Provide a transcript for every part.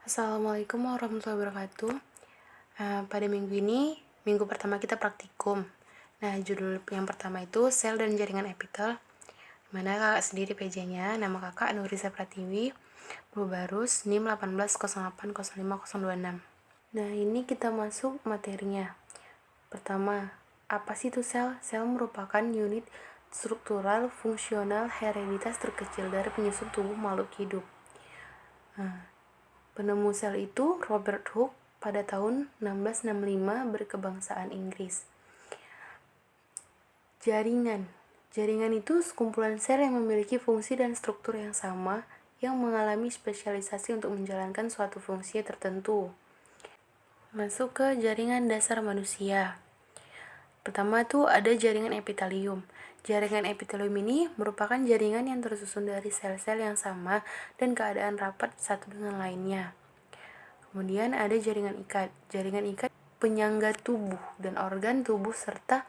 Assalamualaikum warahmatullahi wabarakatuh. Pada minggu ini, minggu pertama kita praktikum. Nah, judul yang pertama itu sel dan jaringan epitel. Mana kakak sendiri PJ-nya, nama kakak Nurisa Pratiwi, Barus, NIM 18080526. Nah, ini kita masuk materinya. Pertama, apa sih itu sel? Sel merupakan unit struktural, fungsional, hereditas terkecil dari penyusun tubuh makhluk hidup. Penemu sel itu Robert Hooke pada tahun 1665 berkebangsaan Inggris. Jaringan itu sekumpulan sel yang memiliki fungsi dan struktur yang sama yang mengalami spesialisasi untuk menjalankan suatu fungsi tertentu. Masuk ke jaringan dasar manusia. Pertama tuh ada jaringan epitelium. Jaringan epitelium ini merupakan jaringan yang tersusun dari sel-sel yang sama dan keadaan rapat satu dengan lainnya. Kemudian ada jaringan ikat. Jaringan ikat penyangga tubuh dan organ tubuh serta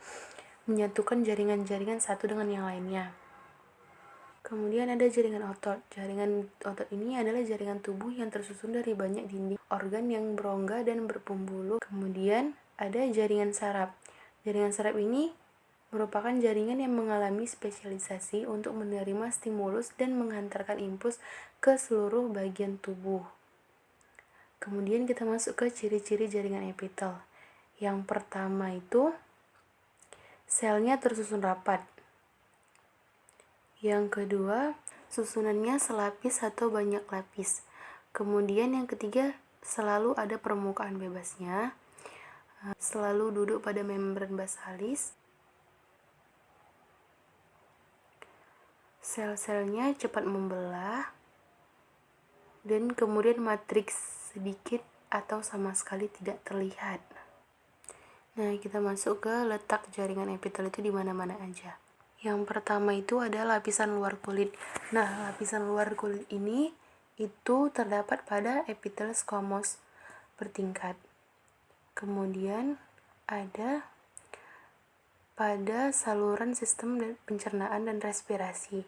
menyatukan jaringan-jaringan satu dengan yang lainnya. Kemudian ada jaringan otot. Jaringan otot ini adalah jaringan tubuh yang tersusun dari banyak dinding organ yang berongga dan berpembuluh. Kemudian ada jaringan saraf. Jaringan saraf ini merupakan jaringan yang mengalami spesialisasi untuk menerima stimulus dan menghantarkan impuls ke seluruh bagian tubuh. Kemudian kita masuk ke ciri-ciri jaringan epitel. Yang pertama itu selnya tersusun rapat. Yang kedua, susunannya selapis atau banyak lapis. Kemudian yang ketiga, selalu ada permukaan bebasnya. Selalu duduk pada membran basalis. Sel-selnya cepat membelah. Dan kemudian matriks sedikit atau sama sekali tidak terlihat. Nah, kita masuk ke letak jaringan epitel itu di mana-mana aja. Yang pertama itu ada lapisan luar kulit. Nah, lapisan luar kulit ini itu terdapat pada epitel squamous bertingkat. Kemudian ada pada saluran sistem pencernaan dan respirasi.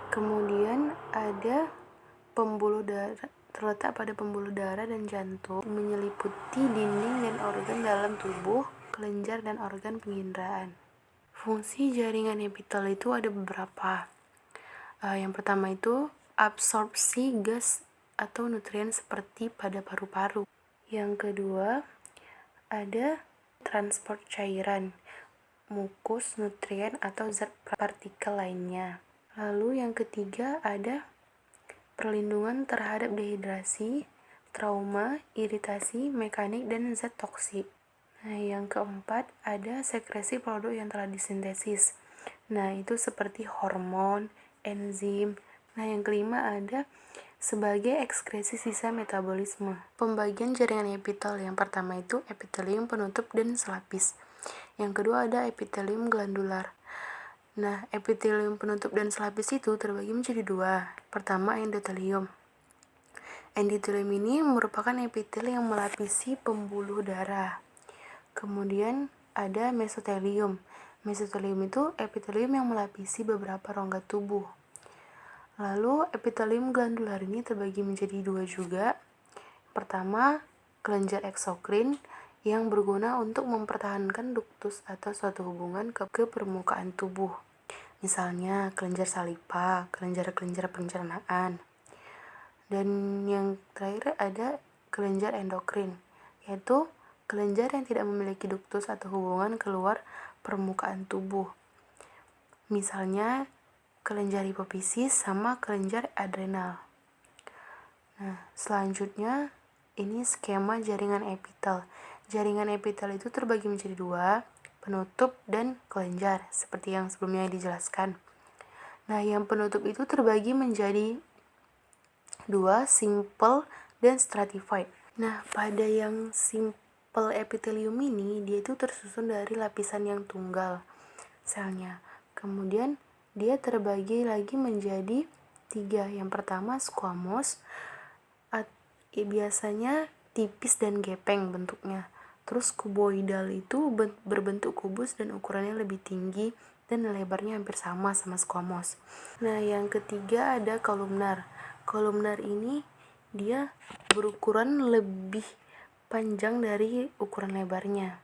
Kemudian ada pembuluh darah, terletak pada pembuluh darah dan jantung, menyeliputi dinding dan organ dalam tubuh, kelenjar dan organ penginderaan. Fungsi jaringan epitel itu ada beberapa. Yang pertama itu absorpsi gas atau nutrien seperti pada paru-paru. Yang kedua ada transport cairan, mukus, nutrien atau zat partikel lainnya. Lalu yang ketiga ada perlindungan terhadap dehidrasi, trauma, iritasi, mekanik, dan zat toksik. Nah, yang keempat ada sekresi produk yang telah disintesis. Nah, itu seperti hormon, enzim. Nah, yang kelima ada sebagai ekskresi sisa metabolisme. Pembagian jaringan epitel yang pertama itu epitelium penutup dan selapis. Yang kedua ada epitelium glandular. Nah, epitelium penutup dan selapis itu terbagi menjadi dua. Pertama, endotelium. Endotelium ini merupakan epitel yang melapisi pembuluh darah. Kemudian ada mesotelium. Mesotelium itu epitelium yang melapisi beberapa rongga tubuh. Lalu epitelium glandular ini terbagi menjadi dua juga. Pertama, kelenjar eksokrin yang berguna untuk mempertahankan duktus atau suatu hubungan ke permukaan tubuh. Misalnya kelenjar salipa, kelenjar-kelenjar pencernaan. Dan yang terakhir ada kelenjar endokrin, yaitu kelenjar yang tidak memiliki duktus atau hubungan keluar permukaan tubuh. Misalnya kelenjar hipofisis sama kelenjar adrenal. Nah, selanjutnya ini skema jaringan epitel. Jaringan epitel itu terbagi menjadi dua, penutup dan kelenjar, seperti yang sebelumnya dijelaskan. Nah, yang penutup itu terbagi menjadi dua, simple dan stratified. Nah, pada yang simple epitelium ini, dia itu tersusun dari lapisan yang tunggal selnya. Kemudian, dia terbagi lagi menjadi tiga. Yang pertama, squamous, biasanya tipis dan gepeng bentuknya. Terus kuboidal itu berbentuk kubus dan ukurannya lebih tinggi dan lebarnya hampir sama squamous. Nah, yang ketiga ada kolumnar. Kolumnar ini dia berukuran lebih panjang dari ukuran lebarnya.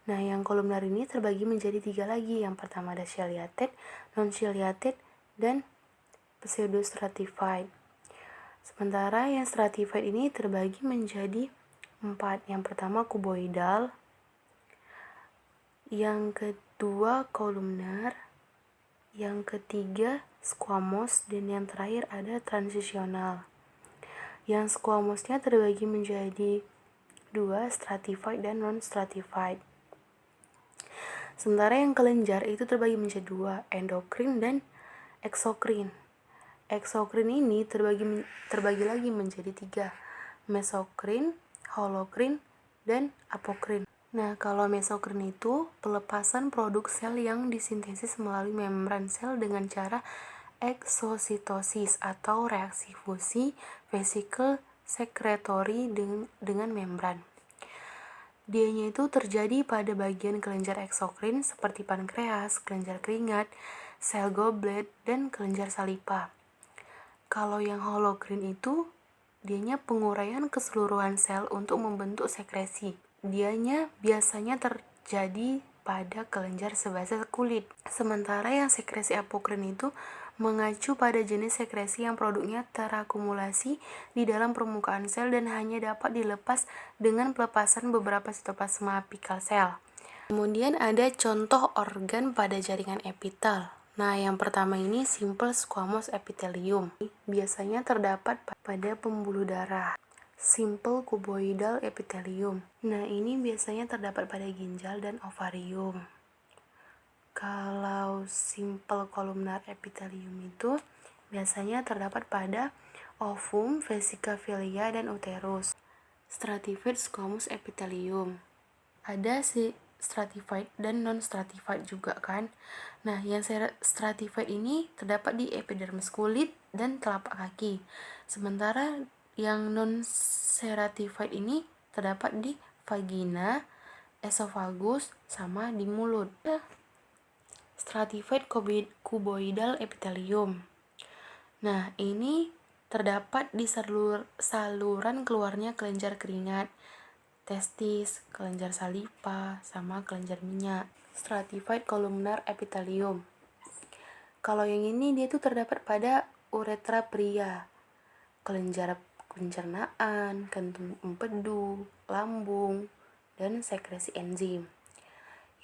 Nah, yang kolumnar ini terbagi menjadi 3 lagi. Yang pertama ada ciliated, non-ciliated, dan pseudostratified. Sementara yang stratified ini terbagi menjadi 4. Yang pertama cuboidal, yang kedua kolumnar, yang ketiga squamous, dan yang terakhir ada transitional. Yang squamousnya terbagi menjadi 2, stratified dan non-stratified. Sementara yang kelenjar itu terbagi menjadi 2, endokrin dan eksokrin. Eksokrin ini terbagi lagi menjadi 3, mesokrin, holokrin, dan apokrin. Nah, kalau mesokrin itu pelepasan produk sel yang disintesis melalui membran sel dengan cara eksositosis atau reaksi fusi vesicle secretory dengan membran. Dianya itu terjadi pada bagian kelenjar eksokrin seperti pankreas, kelenjar keringat, sel goblet, dan kelenjar salipa. Kalau yang holokrin itu, dianya penguraian keseluruhan sel untuk membentuk sekresi. Dianya biasanya terjadi pada kelenjar sebasal kulit. Sementara yang sekresi apokrin itu mengacu pada jenis sekresi yang produknya terakumulasi di dalam permukaan sel dan hanya dapat dilepas dengan pelepasan beberapa sitoplasma apikal sel. Kemudian ada contoh organ pada jaringan epitel. Nah, yang pertama ini simple squamous epithelium. Biasanya terdapat pada pembuluh darah. Simple cuboidal epithelium. Nah, ini biasanya terdapat pada ginjal dan ovarium. Kalau simple columnar epithelium itu biasanya terdapat pada ovum, vesica filia, dan uterus. Stratified squamous epithelium. Ada stratified dan non-stratified juga kan. Nah, yang stratified ini terdapat di epidermis kulit dan telapak kaki. Sementara yang non-stratified ini terdapat di vagina, esophagus, sama di mulut. Stratified cuboidal epithelium. Nah, ini terdapat di saluran keluarnya kelenjar keringat, testis, kelenjar salipa, sama kelenjar minyak. Stratified columnar epithelium. Kalau yang ini dia tuh terdapat pada uretra pria, kelenjar pencernaan, kantung empedu, lambung, dan sekresi enzim.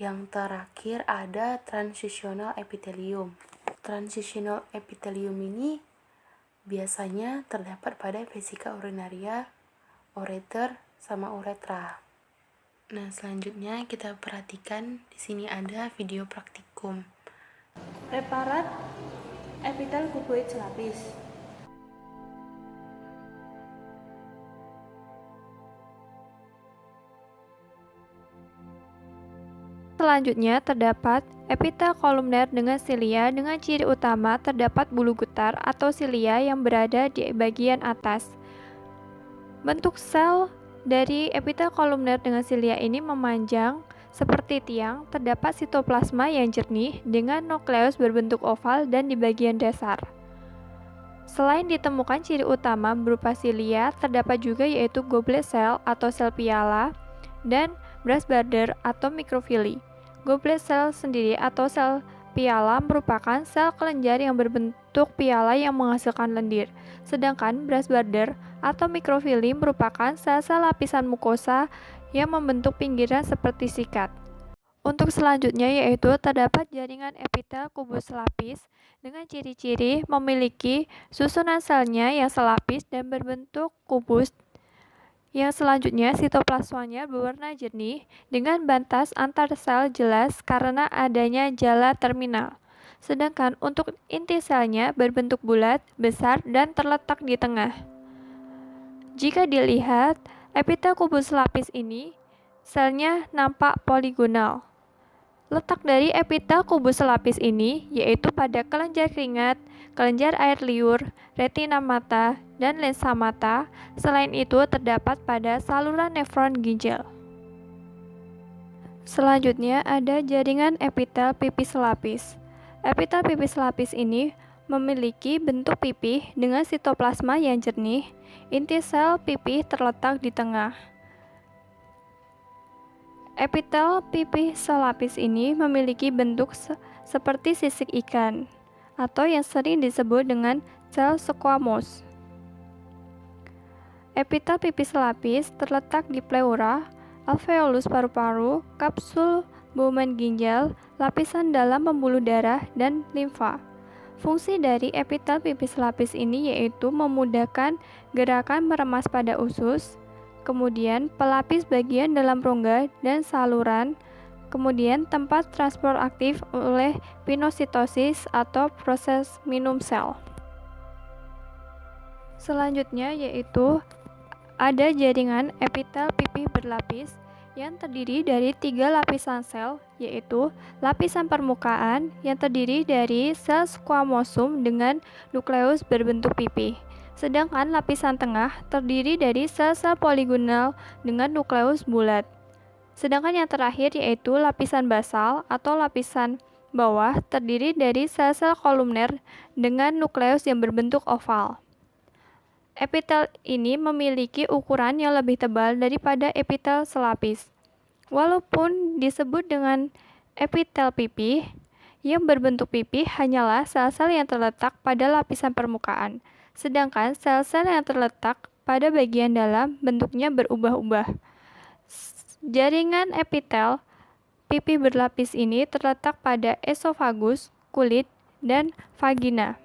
Yang terakhir ada transitional epithelium. Transitional epithelium ini biasanya terdapat pada vesica urinaria, ureter, sama uretra. Nah, selanjutnya kita perhatikan di sini ada video praktikum. Preparat epitel kuboid selapis. Selanjutnya terdapat epitel kolumner dengan silia dengan ciri utama terdapat bulu gutar atau silia yang berada di bagian atas. Bentuk sel dari epitel kolumner dengan silia ini memanjang seperti tiang, terdapat sitoplasma yang jernih dengan nukleus berbentuk oval dan di bagian dasar. Selain ditemukan ciri utama berupa silia, terdapat juga yaitu goblet cell atau sel piala dan brass border atau mikrofili. Goblet cell sendiri atau sel piala merupakan sel kelenjar yang berbentuk piala yang menghasilkan lendir, sedangkan brass border atau mikrofili merupakan sel-sel lapisan mukosa yang membentuk pinggiran seperti sikat. Untuk selanjutnya yaitu terdapat jaringan epitel kubus selapis dengan ciri-ciri memiliki susunan selnya yang selapis dan berbentuk kubus. Yang selanjutnya sitoplasmanya berwarna jernih dengan batas antar sel jelas karena adanya jala terminal. Sedangkan untuk inti selnya berbentuk bulat, besar, dan terletak di tengah. Jika dilihat, epitel kubus lapis ini selnya nampak poligonal. Letak dari epitel kubus lapis ini yaitu pada kelenjar keringat, kelenjar air liur, retina mata, dan lensa mata. Selain itu terdapat pada saluran nefron ginjal. Selanjutnya ada jaringan epitel pipis lapis. Epitel pipis lapis ini memiliki bentuk pipih dengan sitoplasma yang jernih. Inti sel pipih terletak di tengah. Epitel pipih selapis ini memiliki bentuk seperti sisik ikan, atau yang sering disebut dengan sel squamous. Epitel pipih selapis terletak di pleura, alveolus paru-paru, kapsul Bowman ginjal, lapisan dalam pembuluh darah, dan limfa. Fungsi dari epitel pipih selapis ini yaitu memudahkan gerakan meremas pada usus, kemudian pelapis bagian dalam rongga dan saluran, kemudian tempat transport aktif oleh pinositosis atau proses minum sel. Selanjutnya yaitu ada jaringan epitel pipih berlapis yang terdiri dari 3 lapisan sel, yaitu lapisan permukaan yang terdiri dari sel squamosum dengan nukleus berbentuk pipih, sedangkan lapisan tengah terdiri dari sel-sel poligonal dengan nukleus bulat. Sedangkan yang terakhir yaitu lapisan basal atau lapisan bawah terdiri dari sel-sel kolumner dengan nukleus yang berbentuk oval. Epitel ini memiliki ukuran yang lebih tebal daripada epitel selapis. Walaupun disebut dengan epitel pipih, yang berbentuk pipih hanyalah sel-sel yang terletak pada lapisan permukaan, sedangkan sel-sel yang terletak pada bagian dalam bentuknya berubah-ubah. Jaringan epitel pipih berlapis ini terletak pada esofagus, kulit, dan vagina.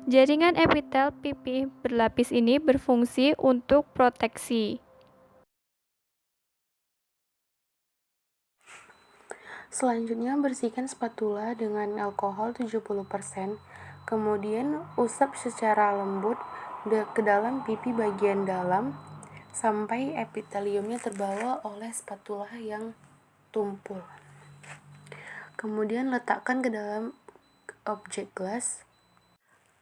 Jaringan epitel pipih berlapis ini berfungsi untuk proteksi. Selanjutnya, bersihkan spatula dengan alkohol 70%, kemudian usap secara lembut ke dalam pipi bagian dalam sampai epiteliumnya terbawa oleh spatula yang tumpul. Kemudian letakkan ke dalam objek gelas.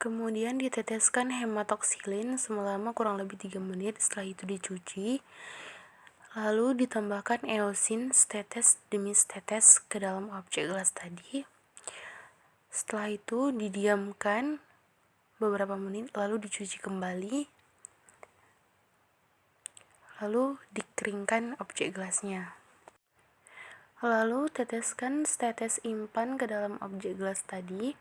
Kemudian diteteskan hematoksilin selama kurang lebih 3 menit, setelah itu dicuci. Lalu ditambahkan eosin setetes demi setetes ke dalam objek gelas tadi. Setelah itu didiamkan beberapa menit, lalu dicuci kembali. Lalu dikeringkan objek gelasnya. Lalu teteskan setetes impan ke dalam objek gelas tadi.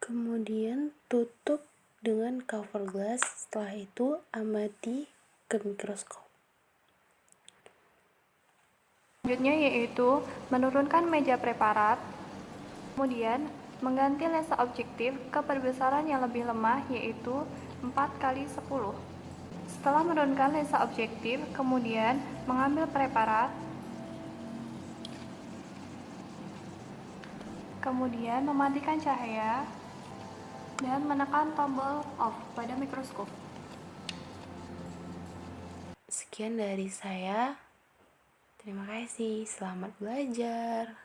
Kemudian tutup dengan cover glass. Setelah itu amati ke mikroskop. Selanjutnya yaitu menurunkan meja preparat, kemudian mengganti lensa objektif ke perbesaran yang lebih lemah yaitu 4x10. Setelah menurunkan lensa objektif, kemudian mengambil preparat, kemudian mematikan cahaya dan menekan tombol off pada mikroskop. Sekian dari saya. Terima kasih. Selamat belajar.